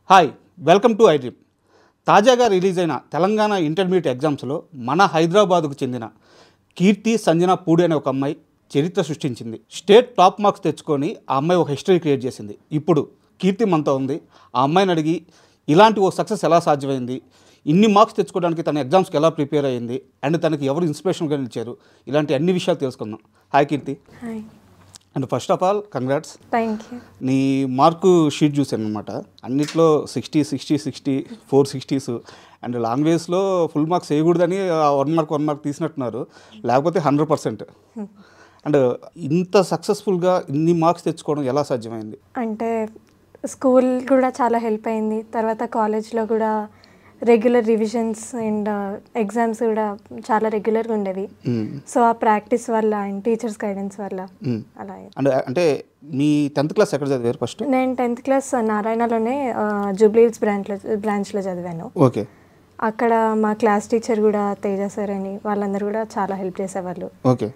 Hi, welcome to iDream. తాజాగా release అయిన Telangana intermediate ఎగ్జామ్స్లో మన హైదరాబాదుకు చెందిన కీర్తి సంజన పూడి అనే ఒక అమ్మాయి చరిత్ర సృష్టించింది. స్టేట్ టాప్ మార్క్స్ తెచ్చుకొని ఆ అమ్మాయి ఒక హిస్టరీ క్రియేట్ చేసింది. ఇప్పుడు కీర్తి మనతో ఉంది. ఆ అమ్మాయిని అడిగి ఇలాంటి ఓ సక్సెస్ ఎలా సాధ్యమైంది, ఇన్ని మార్క్స్ తెచ్చుకోవడానికి తన ఎగ్జామ్స్కి ఎలా ప్రిపేర్ అయ్యింది, అండ్ తనకి ఎవరు ఇన్స్పిరేషన్గా నిలిచారు, ఇలాంటి అన్ని విషయాలు తెలుసుకుందాం. Hi Keerthi. Hi. And first of all congrats. Thank you. నీ మార్కు షీట్ చూశాను అనమాట. అన్నిట్లో 60 60 60 460s అండ్ లాంగ్వేజ్లో ఫుల్ మార్క్స్ వేయకూడదని 1 మార్క్ తీసినట్టున్నారు, లేకపోతే 100%. అండ్ ఇంత సక్సెస్ఫుల్గా ఇన్ని మార్క్స్ తెచ్చుకోవడం ఎలా సాధ్యమైంది? అంటే స్కూల్ కూడా చాలా హెల్ప్ అయింది. తర్వాత కాలేజ్లో కూడా రెగ్యులర్ రివిజన్స్ అండ్ ఎగ్జామ్స్ కూడా చాలా రెగ్యులర్గా ఉండేవి. సో ఆ ప్రాక్టీస్ వల్ల అండ్ టీచర్స్ గైడెన్స్ వల్ల అలా. అంటే మీ 10th క్లాస్ ఎక్కడ చదివారు ఫస్ట్? నేను 10th క్లాస్ నారాయణలోనే జూబ్లీహిల్స్ బ్రాంచ్లో చదివాను. ఓకే. అక్కడ మా క్లాస్ టీచర్ కూడా తేజ సార్ అని వాళ్ళందరూ కూడా చాలా హెల్ప్ చేసేవాళ్ళు. ఓకే.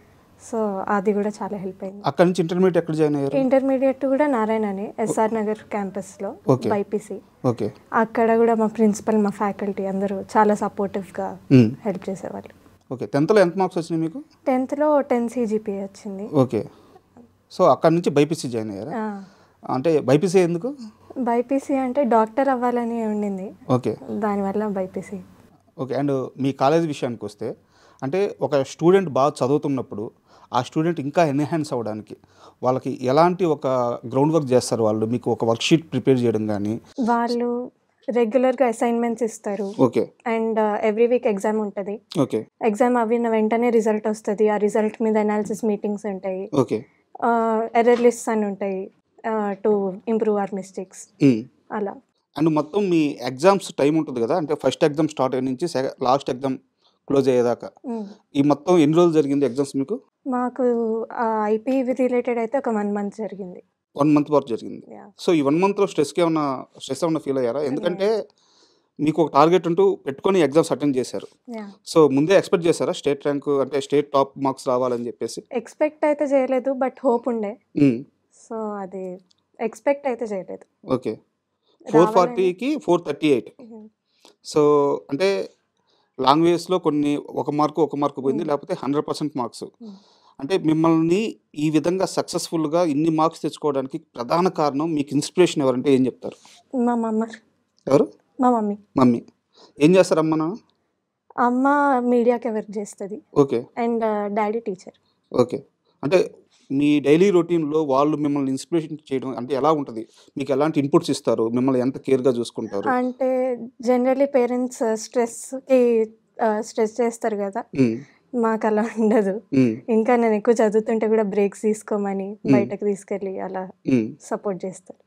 సో అది కూడా చాలా హెల్ప్ అయింది. అక్కడ నుంచి ఇంటర్మీడియట్ ఎక్కడ జాయిన్ అయ్యారు? ఇంటర్మీడియట్ కూడా నారాయణనే, ఎస్ఆర్ నగర్ క్యాంపస్లో బైపీసీ. ఓకే. అక్కడ కూడా మా ప్రిన్సిపల్, మా ఫ్యాకల్టీ అందరూ చాలా సపోర్టివ్గా హెల్ప్ చేసేవాళ్ళు. ఓకే. 10thలో ఎంత మార్క్స్ వచ్చినాయి మీకు? 10thలో 10 CGPA వచ్చింది. ఓకే. సో అక్కడ నుంచి బైపీసీ జాయిన్ అయ్యారా? అంటే బైపీసీ ఎందుకు? బైపీసీ అంటే డాక్టర్ అవ్వాలని ఉండింది. ఓకే. దానివల్ల BiPC. Okay. And me college విషయానికి వస్తే, అంటే ఒక స్టూడెంట్ బాగా చదువుతున్నప్పుడు ఆ స్టూడెంట్ ఇంకా ఎన్హాన్స్ అవ్వడానికి వాళ్ళకి ఎలాంటి ఒక గ్రౌండ్ వర్క్ చేస్తారు వాళ్ళు? మీకు ఒక వర్క్ షీట్ ప్రిపేర్ చేయడం కానీ? వాళ్ళు రెగ్యులర్గా అసైన్మెంట్స్ ఇస్తారు. Okay. And every week exam ఉంటుంది. ఓకే. ఎగ్జామ్ అవిన వెంటనే రిజల్ట్ వస్తుంది. ఆ రిజల్ట్ మీద అనాలిసిస్ మీటింగ్స్ ఉంటాయి. ఓకే. ఎర్రర్ లిస్ట్స్ అని ఉంటాయి టు ఇంప్రూవ్ అవర్ మిస్టేక్స్ అలా. అండ్ మొత్తం మీ ఎగ్జామ్స్ టైం ఉంటుంది కదా, అంటే ఫస్ట్ ఎగ్జామ్ స్టార్ట్ అయిన నుంచి లాస్ట్ ఎగ్జామ్ క్లోజ్ అయ్యేదాకా ఈ మొత్తం ఎన్ని రోజులు జరిగింది ఎగ్జామ్స్ మీకు? మాకు ఐపీ రిలేటెడ్ అయితే ఒక 1 month జరిగింది. 1 month వరకు జరిగింది. సో ఈ 1 monthలో స్ట్రెస్ ఏమన్నా ఫీల్ అయ్యారా? ఎందుకంటే మీకు ఒక టార్గెట్ అంటూ పెట్టుకొని ఎగ్జామ్స్ అటెండ్ చేశారు. సో ముందే ఎక్స్పెక్ట్ చేశారా స్టేట్ ర్యాంక్, అంటే స్టేట్ టాప్ మార్క్స్ రావాలని చెప్పేసి? ఎక్స్పెక్ట్ అయితే చేయలేదు, బట్ హోప్ ఉండే. సో అది ఎక్స్పెక్ట్ అయితే చేయలేదు. ఓకే. 440కి 438. సో అంటే లాంగ్వేజ్లో కొన్ని ఒక మార్కు పోయింది, లేకపోతే 100% మార్క్స్. అంటే మిమ్మల్ని ఈ విధంగా సక్సెస్ఫుల్గా ఇన్ని మార్క్స్ తెచ్చుకోవడానికి ప్రధాన కారణం, మీకు ఇన్స్పిరేషన్ ఎవరంటే ఏం చెప్తారు? మా మమ్మ. ఎవరు? మా మమ్మీ. మమ్మీ ఏం చేస్తారు? అమ్మ అమ్మ మీడియాకి వర్క్ చేస్తుంది. Okay. And daddy teacher. Okay. అంటే మీ డైలీ రొటీన్లో వాళ్ళు మిమ్మల్ని ఇన్స్పిరేషన్ చేయడం అంటే ఎలా ఉంటుంది? మీకు ఎలాంటి ఇన్పుట్స్ ఇస్తారు? మిమ్మల్ని ఎంత కేర్గా చూసుకుంటారు? అంటే జనరల్లీ పేరెంట్స్ స్ట్రెస్ చేస్తారు కదా, మాకు అలా ఉండదు. ఇంకా నేను ఎక్కువ చదువుతుంటే కూడా బ్రేక్స్ తీసుకోమని బయటకు తీసుకెళ్ళి అలా సపోర్ట్ చేస్తారు.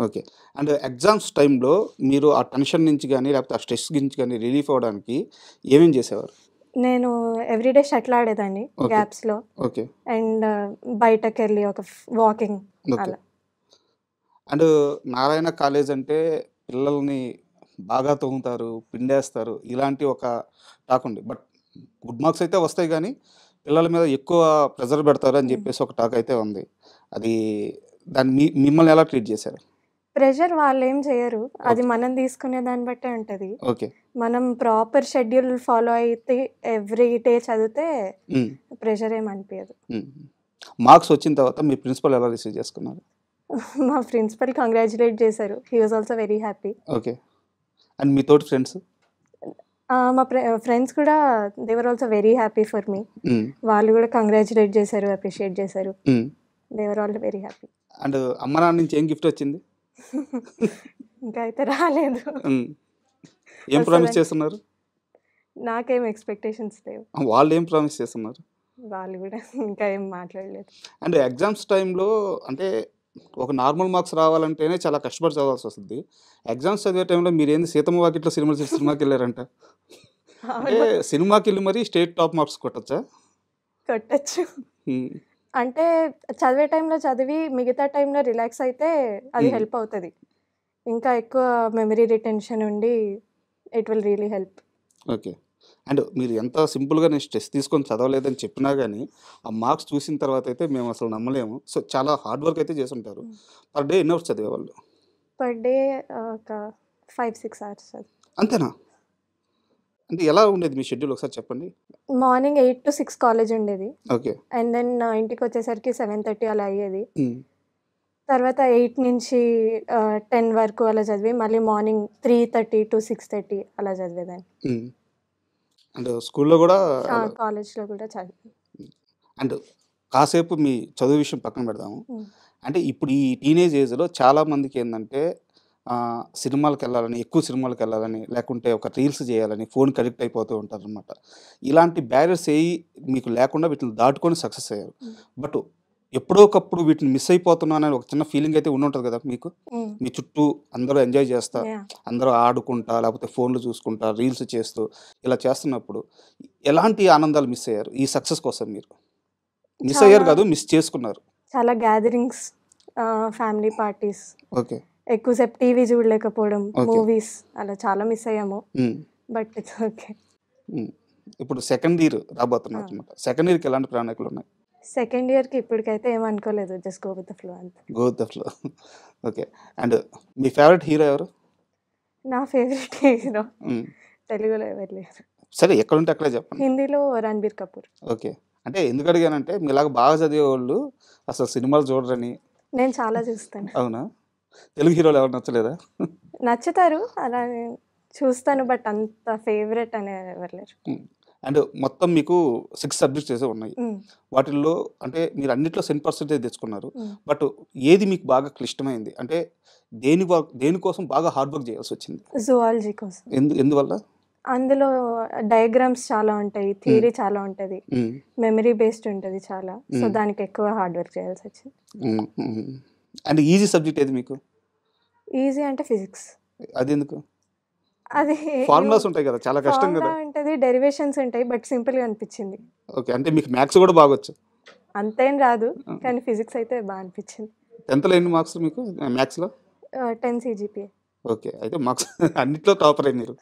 ఓకే. అండ్ ఎగ్జామ్స్ టైంలో మీరు ఆ టెన్షన్ నుంచి కానీ లేకపోతే ఆ స్ట్రెస్ నుంచి కానీ రిలీఫ్ అవ్వడానికి ఏమేం చేసేవారు? నేను ఎవ్రీడే షటిల్ ఆడేదాన్ని గ్యాప్స్లో. ఓకే. అండ్ బయటకు వెళ్ళి ఒక వాకింగ్ అలా. అండ్ నారాయణ కాలేజ్ అంటే పిల్లల్ని బాగా తోముతారు, పిండేస్తారు, ఇలాంటి ఒక టాక్ ఉంది. బట్ గుడ్ మార్క్స్ అయితే వస్తాయి కానీ పిల్లల మీద ఎక్కువ ప్రెజర్ పెడతారు అని చెప్పేసి ఒక టాక్ అయితే ఉంది. అది దాన్ని మిమ్మల్ని ఎలా ట్రీట్ చేశారు? ప్రెషర్ వాళ్ళు ఏం చేయరు, అది మనం తీసుకునే దాన్ని బట్టే ఉంటుంది. ఓకే. మనం ప్రాపర్ షెడ్యూల్ ఫాలో అయితే ఎవ్రీ డే చదివితే ప్రెషర్ ఏం అనిపించదు. మార్క్స్ వచ్చిన తర్వాత మీ ప్రిన్సిపల్ ఎలా రిసీవ్ చేసుకున్నారు? మా ప్రిన్సిపల్ కంగ్రాచులేట్ చేశారు. He was also very happy. Okay. And మీ తోటి ఫ్రెండ్స్? మా ఫ్రెండ్స్ కూడా they were also very happy for me. వాళ్ళు కూడా కంగ్రాచులేట్ చేశారు, అప్రిషియేట్ చేశారు. They were all very happy. And అమ్మ నాన్న నుంచి ఏం గిఫ్ట్ వచ్చింది? ఇంకా అయితే రాలేదు. ఏం ప్రామిస్ చేస్తున్నారు? నాకేం ఎక్స్పెక్టేషన్స్ లేవు. వాళ్ళు ఏం ప్రామిస్ చేస్తున్నారు? వాళ్ళు కూడా ఇంకా ఏం మాట్లాడలేదు. అండ్ ఎగ్జామ్స్ టైంలో అంటే ఒక నార్మల్ మార్క్స్ రావాలంటేనే చాలా కష్టపడి చదవాల్సి వస్తుంది. ఎగ్జామ్స్ చదివే టైంలో మీరు ఏంది సీతమ్మ వాకిట్లో సినిమాకి వెళ్ళారంట? అంటే సినిమాకి వెళ్ళి మరి స్టేట్ టాప్ మార్క్స్ కొట్టచ్చా? కొట్టచ్చు. అంటే చదివే టైంలో చదివి మిగతా టైంలో రిలాక్స్ అయితే అది హెల్ప్ అవుతుంది. ఇంకా ఎక్కువ మెమరీ రిటెన్షన్ ఉండి it will really help. Okay. And మీరు ఎంత సింపుల్గా నేను స్ట్రెస్ తీసుకొని చదవలేదని చెప్పినా కానీ ఆ మార్క్స్ చూసిన తర్వాత అయితే మేము అసలు నమ్మలేము. సో చాలా హార్డ్ వర్క్ అయితే చేసి ఉంటారు. పర్ డే ఎన్ని అవర్స్ చదివేవాళ్ళు? పర్ డే ఒక 5-6 అవర్స్ అంతేనా? అంటే ఎలా ఉండేది మీ షెడ్యూల్ ఒకసారి చెప్పండి? మార్నింగ్ 8 to 6 కాలేజ్ ఉండేది. ఓకే. అండ్ దెన్ ఇంటికి వచ్చేసరికి 7:30 అలా అయ్యేది. హ్మ్. తర్వాత 8 నుంచి 10 వరకు అలా చదివి మళ్ళీ మార్నింగ్ 3:30 to 6:30 అలా చదివేదాన్ని. హ్మ్. అండ్ స్కూల్లో గూడా కాలేజ్లో కూడా చదివి. అండ్ కాసేపు మీ చదువు విషయం పక్కన పెడదాము. హ్మ్. అంటే ఇప్పుడు ఈ టీనేజ్ ఏజ్‌లో చాలామందికి ఏందంటే సినిమాలకెళ్ళాలని, ఎక్కువ సినిమాలకెళ్ళాలని, లేకుంటే ఒక రీల్స్ చేయాలని ఫోన్‌కి అడిక్ట్ అయిపోతూ ఉంటారనమాట. ఇలాంటి బ్యారియర్స్ ఏయి మీకు లేకుండా వీటిని దాటుకొని సక్సెస్ అయ్యారు. హ్మ్. బట్ ఎప్పుడో ఒకప్పుడు వీటిని మిస్ అయిపోతున్నానని ఒక చిన్న ఫీలింగ్ అయితే ఉండుంటది కదా మీకు? హ్మ్. మీ చుట్టూ అందరూ ఎంజాయ్ చేస్తా, యాహ్! అందరూ ఆడుకుంటా, లేకపోతే ఫోన్‌లు చూసుకుంటా, రీల్స్ చేస్తూ ఇలా చేస్తున్నప్పుడు ఎలాంటి ఆనందాలు మిస్ అయ్యారు ఈ సక్సెస్ కోసం మీరు? మిస్ అయ్యారు చాలా కాదు, మిస్ చేసుకున్నారు. చాలా గ్యాదరింగ్స్, ఫ్యామిలీ పార్టీస్, ఓకే. ఎక్కువసేపు టీవీ చూడలేకపోవడం, ఓకే. మూవీస్ అలా చాలా మిస్ అయ్యాము. హ్మ్. But it's okay. హ్మ్. ఇప్పుడు సెకండ్ ఇయర్ రాబోతున్నారనమాట. సెకండ్ ఇయర్‌కి ఎలాంటి ప్రణాళికలున్నాయి? సెకండ్ ఇయర్‌కి ఇప్పటికైతే ఏమనుకోలేదు. Just go with the flow అంతే. Go with the flow. Okay. And మీ ఫేవరెట్ హీరో ఎవరు? నా ఫేవరెట్ హీరో హ్మ్. తెలుగులో ఎవరు లేరు. సరే ఎక్కడుంటే అక్కడే చెప్పండి. హిందీలో రణబీర్ కపూర్. ఓకే. అంటే ఎందుకు అడిగానంటే మీలాగా బాగా చదివేవాళ్ళు అసలు సినిమాలు చూడరని. నేను చాలా చూస్తాను. అవునా? తెలుగు హీరోలు ఎవరు నచ్చలేదా? నచ్చుతారు అలా చూస్తాను. బట్ అంత ఫేవరెట్ అనే ఎవరు లేరు. హ్మ్. అండ్ మొత్తం మీకు 6 సబ్జెక్ట్స్ ఏసో ఉన్నాయి. హ్మ్. వాటిల్లో అంటే మీరు అన్నిట్లో 100% తెచ్చుకున్నారు. హ్మ్. బట్ ఏది మీకు బాగా క్లిష్టమైంది? అంటే దేనికోసం బాగా హార్డ్ వర్క్ చేయాల్సొచ్చింది? జువాలజీ కోసం. ఎందువల్ల? అందులో డయాగ్రామ్స్ చాలా ఉంటాయి. హ్మ్. థియరీ చాలా ఉంటది. హ్మ్. మెమరీ బేస్డ్ ఉంటది చాలా. సో, హ్మ్. దానికి ఎక్కువ హార్డ్ వర్క్ చేయాల్సొచ్చింది. హ్మ్. హ్మ్. అండ్ ఈజీ సబ్జెక్ట్ ఏది మీకు? ఈజీ అంటే ఫిజిక్స్. అదెందుకు? అది ఫార్ములాస్ ఉంటాయి కదా! చాలా కష్టం ఫార్ములా కదా! ఉంటది. డెరివేషన్స్ ఉంటాయి. బట్ సింపుల్‌గా అనిపించింది. ఓకే. అంటే మీకు మ్యాథ్స్ కూడా బాగొచ్చు. అంతేం రాదు. ఆ! కానీ ఫిజిక్స్ అయితే అనిపించింది. 10థ్‌లో ఎన్ని మార్క్స్ మీకు మ్యాథ్స్‌లో? 10 CGPA. ఓకే. అయితే మార్క్స్ అన్నిట్లో టాపరే మీరు.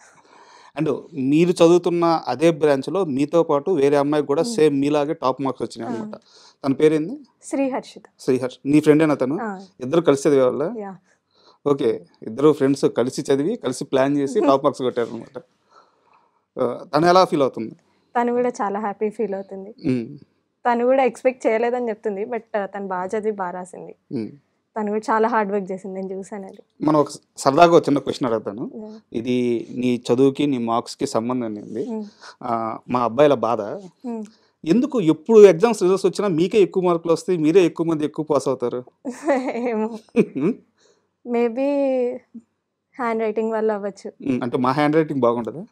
అండ్ మీరు చదువుతున్న అదే బ్రాంచ్‌లో మీతో పాటు వేరే అమ్మాయికి కూడా హ్మ్. సేమ్ మీలాగే టాప్ మార్క్స్ ఆ! వచ్చినాయన్నమాట. తన పేరేంది? శ్రీహర్షిత. శ్రీహర్ష్. నీ ఫ్రెండేనా తను? ఆ! ఇద్దరు కలిసి చదివేవాళ్ళా? యాహ్! ఓకే. ఇద్దరు ఫ్రెండ్స్ కలిసి చదివి, కలిసి ప్లాన్ చేసి టాప్ మార్క్స్ కొట్టారన్నమాట. తను ఎలా ఫీల్ అవుతుంది? తను కూడా చాలా హ్యాపీ ఫీల్ అవుతుంది. హ్మ్. తను కూడా ఎక్స్‌పెక్ట్ చేయలేదని చెప్తుంది. బట్ తను చదివి రాసింది. హ్మ్. తను కూడా చాలా హార్డ్ వర్క్ చేసింది. నేను చూసానది. మనం ఒక సరదాగా ఒక చిన్న క్వెషన్ అడుగుతాను. యాహ్! ఇది నీ చదువుకి, నీ మార్క్స్‌కి సంబంధం లేనిది. హ్మ్. మా అబ్బాయిల బాధ. హ్మ్. ఎందుకు ఎప్పుడు ఎగ్జామ్స్ రిజల్ట్స్ వచ్చినా మీకే ఎక్కువ మార్కులొస్తాయి. మీరే ఎక్కువ మంది ఎక్కువ పాస్ అవుతారు? ఏమో హ్మ్. మేబీ హ్యాండ్ రైటింగ్ వల్ల అవ్వచ్చు. హ్మ్. అంటే మా హ్యాండ్ రైటింగ్ బాగుంటదా?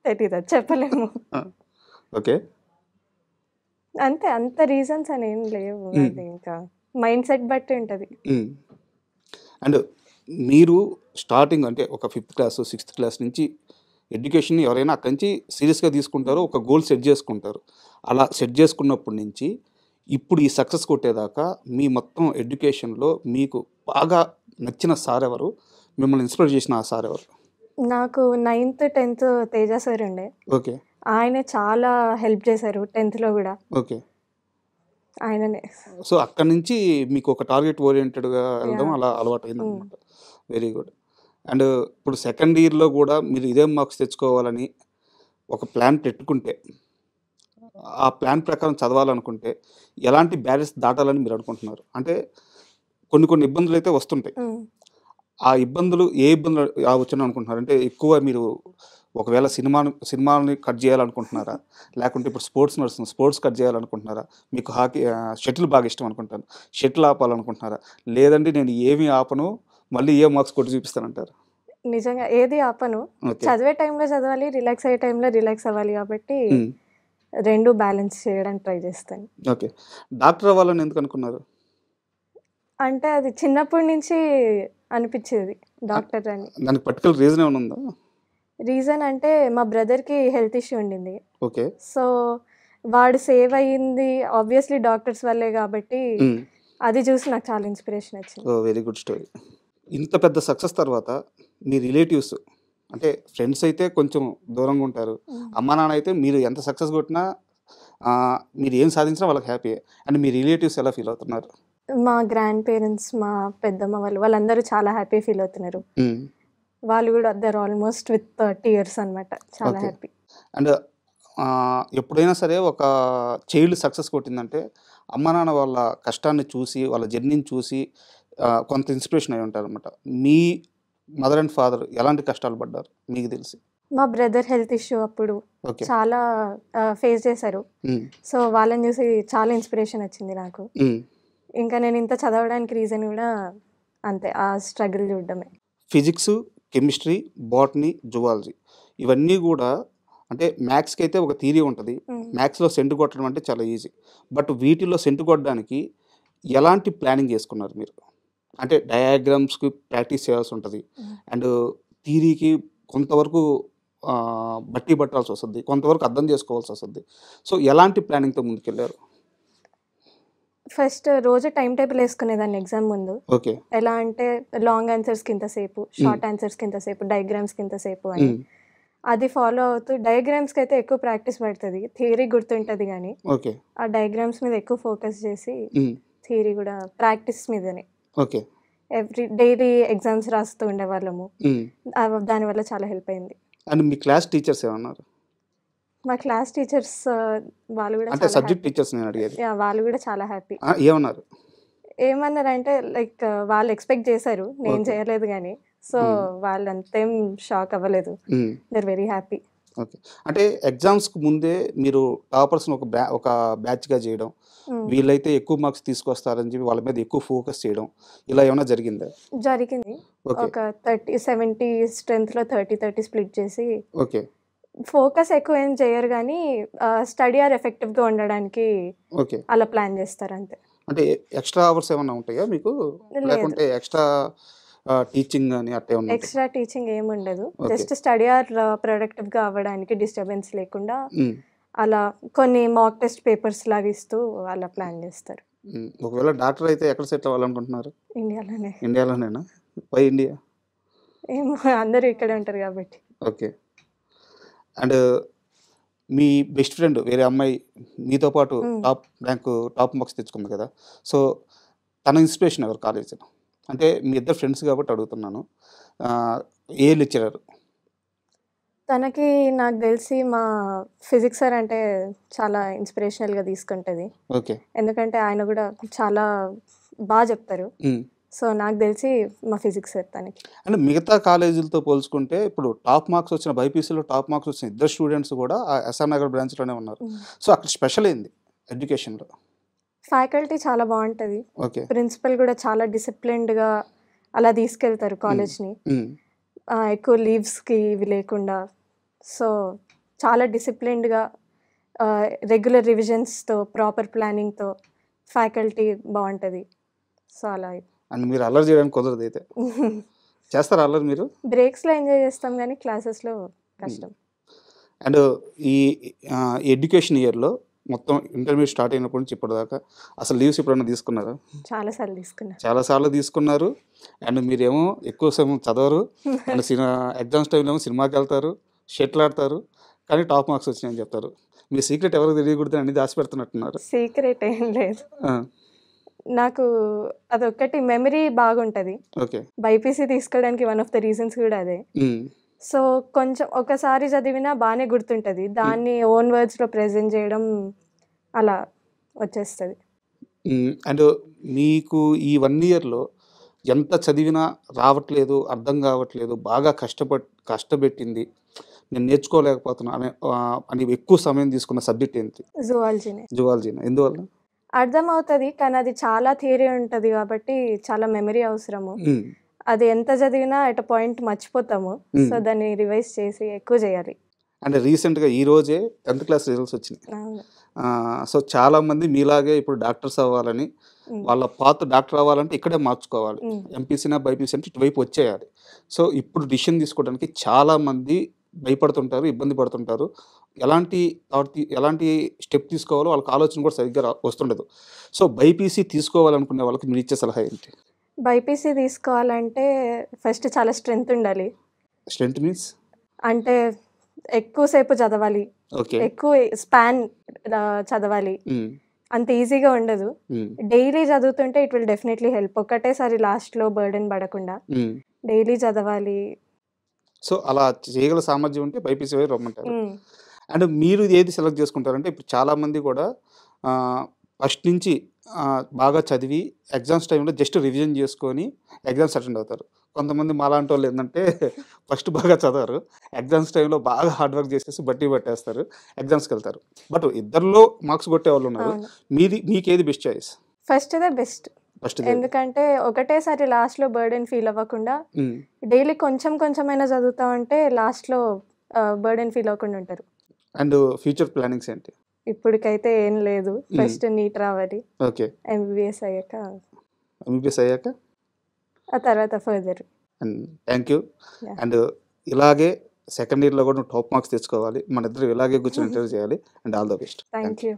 తెలీదు. అది చెప్పలేము. ఆ! ఓకే. అంతే. అంత రీజన్స్ అనేం లేవు. హ్మ్. అది ఇంకా మైండ్ సెట్ బట్టి ఉంటది. హ్మ్. అండ్ మీరు స్టార్టింగ్ అంటే ఒక ఫిఫ్త్ క్లాస్, సిక్స్త్ క్లాస్ నుంచి ఎడ్యుకేషన్‌ని ఎవరైనా అక్కడి నుంచి సీరియస్‌గా తీసుకుంటారు. ఒక గోల్ సెట్ చేసుకుంటారు. అలా సెట్ చేసుకున్నప్పటి నుంచి ఇప్పుడు ఈ సక్సెస్ కొట్టేదాకా మీ మొత్తం ఎడ్యుకేషన్‌లో మీకు బాగా నచ్చిన సార్ ఎవరు? మిమ్మల్ని ఇన్‌స్పైర్ చేసిన ఆ సార్ ఎవరు? నాకు 9th, 10th తేజ సార్ ఉండే. ఓకే. ఆయన చాలా హెల్ప్ చేశారు 10థ్‌లో గూడా. ఓకే. ఆయననే. సో, అక్కడి నుంచి మీకు ఒక టార్గెట్ ఓరియెంటెడ్‌గా వెళ్ళడం యాహ్! అలా హ్మ్. అలవాటయిందనమాట. Very good. అండ్ ఇప్పుడు సెకండ్ ఇయర్‌లో గూడా మీరు ఇదే మార్క్స్ తెచ్చుకోవాలని ఒక ప్లాన్ పెట్టుకుంటే, ఆ ప్లాన్ ప్రకారం చదవాలనుకుంటే, ఎలాంటి బ్యారియర్స్ దాటాలని మీరు అనుకుంటున్నారు? అంటే కొన్ని కొన్ని ఇబ్బందులైతే వస్తుంటాయి. హ్మ్. ఆ ఇబ్బందులు ఏ ఇబ్బందులు రావచ్చని అనుకుంటున్నారు? అంటే ఎక్కువ మీరు ఒకవేళ సినిమాని కట్ జేయాలనుకుంటున్నారా? లేకుంటే ఇప్పుడు స్పోర్ట్స్ నడుస్తుంది. స్పోర్ట్స్ కట్ జేయాలనుకుంటున్నారా? మీకు షటిల్ బాగా ఇష్టం అనుకుంటాను. షటిల్ ఆపాలనుకుంటున్నారా? లేదంటే నేను ఏమి ఆపను, మళ్ళీ ఏ మార్క్స్ కొట్టి చూపిస్తానంటారా? నిజంగా ఏది ఆపను. ఓకే. చదివే టైంలో చదవాలి. రిలాక్స్ అయ్యే టైంలో రిలాక్స్ అవ్వాలి కాబట్టి హ్మ్. 2 బ్యాలెన్స్ చేయడానికి ట్రై చేస్తాను. ఓకే. డాక్టర్ అవ్వాలని ఎందుకు అనుకున్నారు? అంటే అది చిన్నప్పటి నుంచి అనిపిచ్చేది అన్ డాక్టర్ అని. దానికి పర్టిక్యులర్ రీజన్ ఏమైనా ఉందా? రీజన్ అంటే మా బ్రదర్‌కి హెల్త్ ఇష్యూ ఉండింది. ఓకే. సో, వాడు సేవ్ అయ్యింది ఆబ్వియస్‌లీ డాక్టర్స్ వల్లే గాబట్టి, హ్మ్. అది చూసి నాకు చాలా ఇన్‌స్పిరేషన్ వచ్చింది. ఓహ్! Very good story. ఇంత పెద్ద సక్సెస్ తర్వాత మీ రిలేటివ్స్ అంటే ఫ్రెండ్స్ అయితే కొంచెం దూరంగా ఉంటారు. హ్మ్. అమ్మా, నాన్న అయితే మీరు ఎంత సక్సెస్ కొట్టినా మీరు ఏం సాధించినా వాళ్ళకి హ్యాపీయే. అండ్ మీ రిలేటివ్స్ ఎలా ఫీల్ అవుతున్నారు? మా గ్రాండ్ పేరెంట్స్, మా పెద్దమ్మ వాళ్ళందరూ చాలా హ్యాపీ ఫీల్ అవుతున్నారు. హ్మ్. వాళ్ళు కూడా దర్ ఆల్మోస్ట్ విత్ 30 years అనమాట. చాలా ఓకే. హ్యాపీ. అండ్ ఎప్పుడైనా సరే ఒక చైల్డ్ సక్సెస్ కొట్టిందంటే అమ్మ నాన్న వాళ్ళ కష్టాన్ని చూసి, వాళ్ళ జర్నీని చూసి కొంత ఇన్స్పిరేషన్ అయి ఉంటారనమాట. మీ మదర్ అండ్ ఫాదర్ ఎలాంటి కష్టాలు పడ్డారు మీకు తెలిసి? మా బ్రదర్ హెల్త్ ఇష్యూ అప్పుడు ఓకే. చాలా ఫేస్ చేశారు. హ్మ్. సో వాళ్ళని చూసి చాలా ఇన్స్పిరేషన్ వచ్చింది నాకు. హ్మ్. ఇంకా నేను ఇంత చదవడానికి రీజన్ కూడా అంతే, ఆ స్ట్రగుల్ చూడడమే. ఫిజిక్స్, కెమిస్ట్రీ, బాటనీ, జువాలజీ ఇవన్నీ కూడా అంటే మ్యాథ్స్‌కి అయితే ఒక థియరీ ఉంటది. మ్యాథ్స్‌లో సెంటు కొట్టడం అంటే చాలా ఈజీ. బట్ వీటిల్లో సెంటు కొట్టడానికి ఎలాంటి ప్లానింగ్ చేసుకున్నారు మీరు? అంటే డయాగ్రామ్స్‌కి ప్రాక్టీస్ చేయాల్సి ఉంటది. అండ్ థియరీకి కొంతవరకు బట్టి పట్టాల్సి వస్తది. కొంతవరకు అర్థం చేసుకోవాల్సి వస్తది. సో, ఎలాంటి ప్లానింగ్‌తో ముందుకెళ్లారు? ఫస్ట్ రోజు టైం టేబుల్ వేసుకునేదాన్ని ఎగ్జామ్ ముందు. ఓకే. ఎలా అంటే లాంగ్ ఆన్సర్స్కి ఇంతసేపు, షార్ట్ ఆన్సర్స్కి ఇంతసేపు, డయాగ్రామ్స్కి ఇంతసేపు అని. హ్మ్. అది ఫాలో అవుతూ డయాగ్రామ్స్కి అయితే ఎక్కువ ప్రాక్టీస్ పడుతుంది, థియరీ గుర్తుంటుంది కానీ ఓకే. ఆ డయాగ్రామ్స్ మీద ఎక్కువ ఫోకస్ చేసి హ్మ్. థియరీ కూడా ప్రాక్టీస్ మీదనే ఓకే. డైలీ ఎగ్జామ్స్ రాస్తూ ఉండేవాళ్ళము. హ్మ్. దానివల్ల చాలా హెల్ప్ అయింది. అండ్ మీ క్లాస్ టీచర్స్ ఏమన్నారు? మా క్లాస్ టీచర్స్ వాళ్ళు కూడా అంటే చాలా సబ్జెక్ట్ హ్యాపీ. టీచర్స్ నేను అడిగేది. వాళ్ళు కూడా చాలా హ్యాపీ. ఏమన్నారు? ఏమన్నారంటే లైక్ వాళ్ళు ఎక్స్పెక్ట్ చేశారు, నేను ఓకే. చేయలేదు కానీ. సో వాళ్ళు అంతేం షాక్ అవ్వలేదు. Hmm. They are very happy. Okay. అంటే ఎగ్జామ్స్‌కి ముందే మీరు టాపర్స్‌ని ఒక బ్యాచ్‌గా చేయడం, వీళ్ళైతే ఎక్కువ మార్క్స్ తీసుకొస్తారని చెప్పి వాళ్ళ మీద ఎక్కువ ఫోకస్ చేయడం, ఇలా ఏమైనా జరిగిందా? జరిగింది. ఓకే. ఒక 70 స్ట్రెంత్లో 30 స్ప్లిట్ చేసి ఓకే. ఫోకస్ ఎక్కువ ఏం చేయరు కానీ స్టడీ ఆర్ ఎఫెక్టివ్గా ఉండడానికి ఓకే. అలా ప్లాన్ చేస్తారు అంతే. అంటే ఎక్స్‌ట్రా అవర్స్ ఏమన్నా ఉంటాయా మీకు? లేదు, లేకుంటే ఎక్స్‌ట్రా టీచింగ్ గాని అట్లా ఏమన్నా ఉంటదా? ఎక్స్ట్రా టీచింగ్ ఏమి ఉండదు. ఓకే. జస్ట్ స్టడీ ఆర్ ప్రొడక్టివ్గా అవ్వడానికి డిస్టర్బెన్స్ లేకుండా హ్మ్. అలా కొన్ని మాక్ టెస్ట్ పేపర్స్ లాగా ఇస్తూ అలా ప్లాన్ చేస్తారు. హ్మ్. ఒకవేళ డాక్టర్ అయితే ఎక్కడ సెటిల్ అవ్వాలనుకుంటున్నారు? ఇండియాలోనే. ఇండియాలోనేనా? Why India? ఏమో అందరూ ఇక్కడే ఉంటారు కాబట్టి. ఓకే. అండ్ మీ బెస్ట్ ఫ్రెండ్ వేరే అమ్మాయి మీతో పాటు టాప్ మార్క్స్ తెచ్చుకుంది కదా! సో, తన ఇన్స్పిరేషన్ ఎవరు కాలేజీలో? అంటే మీ ఇద్దరు ఫ్రెండ్స్ కాబట్టి అడుగుతున్నాను. ఏ లెక్చరర్? తనకి నాకు తెలిసి మా ఫిజిక్స్ సార్ అంటే చాలా ఇన్స్పిరేషనల్గా తీసుకుంటుంది. ఓకే. ఎందుకంటే ఆయన కూడా చాలా బాగా చెప్తారు. హ్మ్. సో నాకు తెలిసి మా ఫిజిక్స్ సార్ తనకి. అంటే మిగతా కాలేజీలతో పోల్చుకుంటే ఇప్పుడు టాప్ మార్క్స్ వచ్చిన బైపీసీలో టాప్ మార్క్స్ వచ్చిన ఇద్దరు స్టూడెంట్స్ కూడా ఆ ఎస్ఆర్ నగర్ బ్రాంచ్‌లోనే ఉన్నారు. సో, అక్కడ స్పెషల్ ఏంది ఎడ్యుకేషన్‌లో? ఫ్యాకల్టీ చాలా బాగుంటుంది. ఓకే. ప్రిన్సిపల్ కూడా చాలా డిసిప్లిన్డ్గా అలా తీసుకెళ్తారు కాలేజ్ని. హ్మ్. ఎక్కువ లీవ్స్కి ఇవి లేకుండా. సో చాలా డిసిప్లిన్డ్గా రెగ్యులర్ రివిజన్స్తో ప్రాపర్ ప్లానింగ్తో ఫ్యాకల్టీ బాగుంటుంది. సో అలా అండ్ మీరు అల్లరి చేయడానికి కుదరదైతే. చేస్తారా అల్లరి మీరు? బ్రేక్స్లో ఎంజాయ్ చేస్తాం కానీ క్లాసెస్లో కష్టం. అండ్ ఈ ఎడ్యుకేషన్ ఇయర్‌లో మొత్తం ఇంటర్మీడియేట్ స్టార్ట్ అయినప్పటి నుంచి ఇప్పటిదాకా అసలు లీవ్స్ ఎప్పుడైనా తీసుకున్నారా? చాలాసార్లు తీసుకున్నా. చాలా సార్లు తీసుకున్నారు. అండ్ మీరేమో ఎక్కువ సమయం చదవరు. అండ్ ఎగ్జామ్స్ టైమ్‌లో ఏమో సినిమాకెళ్తారు, షటిల్ ఆడతారు. కానీ టాప్ మార్క్స్ వచ్చినాయని చెప్తారు. మీ సీక్రెట్ ఎవరికి తెలియకూడదని అన్ని దాచిపెడుతున్నట్టున్నారు. సీక్రెట్ ఏం లేదు. ఆ! నాకు అదొక్కటి మెమరీ బాగుంటుంది. ఓకే. బైపీసీ తీసుకోవడానికి వన్ ఆఫ్ ద రీజన్స్ కూడా అదే. హ్మ్. సో కొంచెం ఒకసారి చదివినా బాగానే గుర్తుంటుంది. దాన్ని ఓన్ వర్డ్స్లో ప్రెజెంట్ చేయడం అలా వచ్చేస్తుంది. అండ్ మీకు ఈ 1 ఇయర్‌లో ఎంత చదివినా రావట్లేదు, అర్థం కావట్లేదు, బాగా కష్టపెట్టింది, నేను నేర్చుకోలేకపోతున్నా అని ఎక్కువ సమయం తీసుకున్న సబ్జెక్ట్ ఏంటి? జువాలజీనే. జువాలజీనా? ఎందువల్ల? అర్థమవుతుంది కానీ అది చాలా థియరీ ఉంటుంది కాబట్టి చాలా మెమరీ అవసరము. హ్మ్. అది ఎంత చదివినా ఎట్ పాయింట్ మర్చిపోతాము. సో దాన్ని రివైజ్ చేసి ఎక్కువ చేయాలి. అంటే రీసెంట్‌గా ఈరోజే 10th క్లాస్ రిజల్ట్స్ వచ్చినాయి. అవును. సో, చాలామంది మీలాగే ఇప్పుడు డాక్టర్స్ అవ్వాలని, వాళ్ళ పాత్ డాక్టర్ అవ్వాలంటే ఇక్కడే మార్చుకోవాలి. ఎంపీసీనా, బైపీసీ అంటే ఇటువైపు వచ్చేయాలి. సో, ఇప్పుడు డిసిషన్ తీసుకోవడానికి చాలామంది భయపడుతుంటారు, ఇబ్బంది పడుతుంటారు. ఎలాంటి స్టెప్ తీసుకోవాలో వాళ్ళకి ఆలోచన కూడా సరిగ్గా వస్తుండదు. సో, బైపీసీ తీసుకోవాలనుకునే వాళ్ళకి మీరు ఇచ్చే సలహా ఏంటి? బైపీసీ తీసుకోవాలంటే ఫస్ట్ చాలా స్ట్రెంగ్త్ ఉండాలి. Strength means? అంటే ఎక్కువసేపు చదవాలి, ఓకే. ఎక్కువ స్పాన్ చదవాలి. అంత ఈజీగా ఉండదు. డైలీ చదువుతుంటే ఇట్ విల్ డెఫినెట్లీ హెల్ప్. ఒకటేసారి లాస్ట్‌లో బర్డెన్ పడకుండా డైలీ చదవాలి. సో అలా చేయగల సామర్థ్యం ఉంటే బైపీసీ వైపు రమ్మంటారు. అండ్ మీరు ఏది సెలెక్ట్ చేసుకుంటారంటే ఇప్పుడు చాలామంది కూడా ఫస్ట్ నుంచి బాగా చదివి ఎగ్జామ్స్ టైంలో జస్ట్ రివిజన్ చేసుకొని ఎగ్జామ్స్ అటెండ్ అవుతారు. కొంతమంది మాలాంటి వాళ్ళు ఏంటంటే ఫస్ట్ బాగా చదవరు, ఎగ్జామ్స్ టైంలో బాగా హార్డ్ వర్క్ చేసేసి బట్టి పట్టేస్తారు, ఎగ్జామ్స్కి వెళ్తారు. బట్ ఇద్దరిలో మార్క్స్ కొట్టే వాళ్ళు ఉన్నారు. మీకేది best choice? First they best. ఎందుకంటే ఒకటేసారి లాస్ట్లో బర్డెన్ ఫీల్ అవ్వకుండా డైలీ కొంచెం కొంచెమైనా చదువుతామంటే లాస్ట్లో బర్డెన్ ఫీల్ అవ్వకుండా ఉంటారు. అండ్ ఫ్యూచర్ ప్లానింగ్స్ ఏంటి? ఇప్పటికైతే ఏం లేదు. ఫస్ట్ నీట్ రావాలి, ఓకే, ఎంబీబీఎస్ అయ్యాక ఆ తర్వాత further. And thank you. And ఇలాగే సెకండ్ ఇయర్లో కూడా నువ్వు టాప్ మార్క్స్ తెచ్చుకోవాలి, మన ఇద్దరు ఇలాగే కూర్చొని ఇంటర్వ్యూ చేయాలి. And all the best. Thank you.